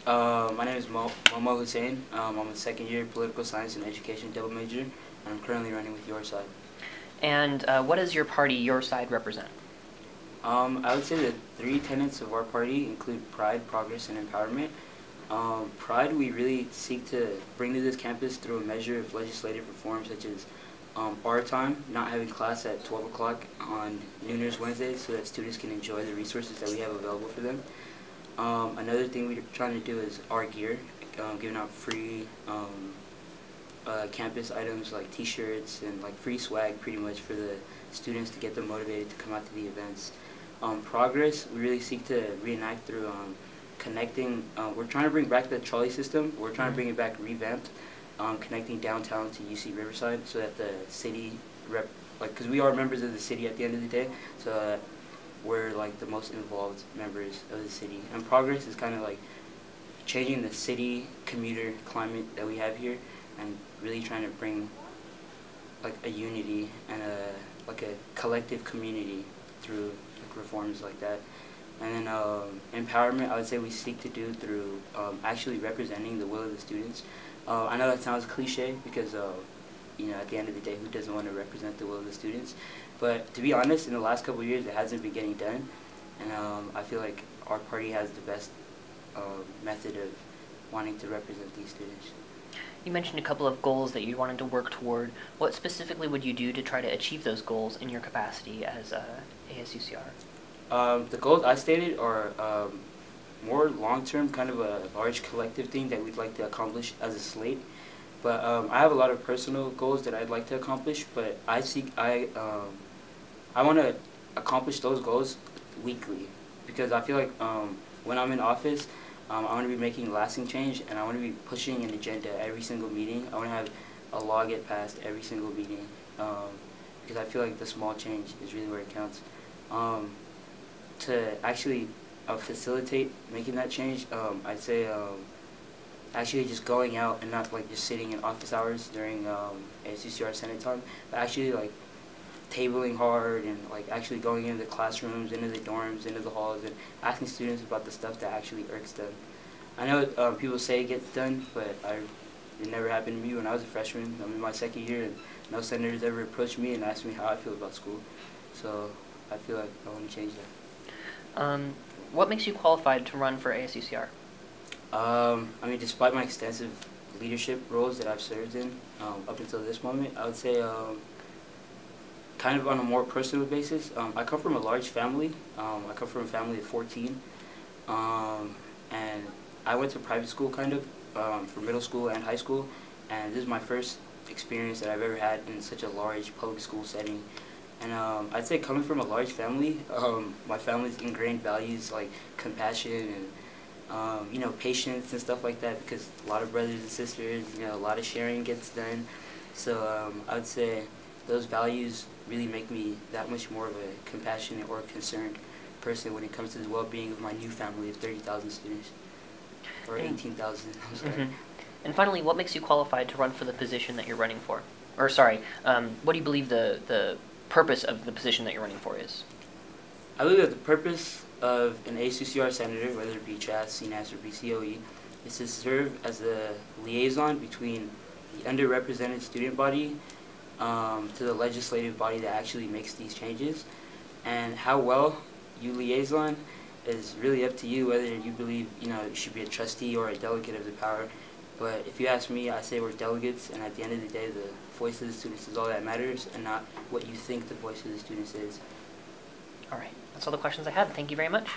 My name is Mohamed Hussein. I'm a second year political science and education double major, and I'm currently running with Your Side. And what does your party, Your Side, represent? I would say the three tenets of our party include pride, progress, and empowerment. Pride, we really seek to bring to this campus through a measure of legislative reform such as bar time, not having class at 12 o'clock on New Year's Wednesdays so that students can enjoy the resources that we have available for them. Another thing we're trying to do is our gear, giving out free campus items like t-shirts and like free swag pretty much for the students to get them motivated to come out to the events. Progress, we really seek to reenact through connecting, we're trying to bring back the trolley system, we're trying to bring it back revamped, connecting downtown to UC Riverside so that the city, because we are members of the city at the end of the day, so we're like the most involved members of the city. And progress is kind of like changing the city commuter climate that we have here and really trying to bring like a unity and a collective community through like reforms like that. And then empowerment, I would say we seek to do through actually representing the will of the students. I know that sounds cliche because you know, at the end of the day, who doesn't want to represent the will of the students? But to be honest, in the last couple of years, it hasn't been getting done, and I feel like our party has the best method of wanting to represent these students. You mentioned a couple of goals that you wanted to work toward. What specifically would you do to try to achieve those goals in your capacity as ASUCR? The goals I stated are more long-term, kind of a large collective thing that we'd like to accomplish as a slate. But I have a lot of personal goals that I'd like to accomplish, but I want to accomplish those goals weekly because I feel like when I'm in office, I want to be making lasting change, and I want to be pushing an agenda every single meeting. I want to have a law get passed every single meeting because I feel like the small change is really where it counts. To actually facilitate making that change, I'd say actually just going out and not like just sitting in office hours during ASUCR Senate time, but actually like tabling hard and like actually going into the classrooms, into the dorms, into the halls, and asking students about the stuff that actually irks them. I know people say it gets done, but it never happened to me when I was a freshman. I'm in my second year, and no senators ever approached me and asked me how I feel about school. So I feel like I want to change that. What makes you qualified to run for ASUCR? I mean, despite my extensive leadership roles that I've served in up until this moment, I would say kind of on a more personal basis, I come from a large family. I come from a family of 14, and I went to private school kind of for middle school and high school, and this is my first experience that I've ever had in such a large public school setting. And I'd say coming from a large family, my family's ingrained values like compassion and you know, patience and stuff like that, because a lot of brothers and sisters, you know, a lot of sharing gets done. So I would say those values really make me that much more of a compassionate or concerned person when it comes to the well-being of my new family of 30,000 students, or 18,000, I'm sorry. Mm-hmm. And finally, what makes you qualified to run for the position that you're running for? Or sorry, what do you believe the purpose of the position that you're running for is? I believe that the purpose of an ASUCR senator, whether it be CHAS, CNAS, or BCOE, is to serve as a liaison between the underrepresented student body to the legislative body that actually makes these changes. And how well you liaison is really up to you, whether you believe, you know, you should be a trustee or a delegate of the power. But if you ask me, I say we're delegates, and at the end of the day, the voice of the students is all that matters, and not what you think the voice of the students is. All right. That's all the questions I had. Thank you very much.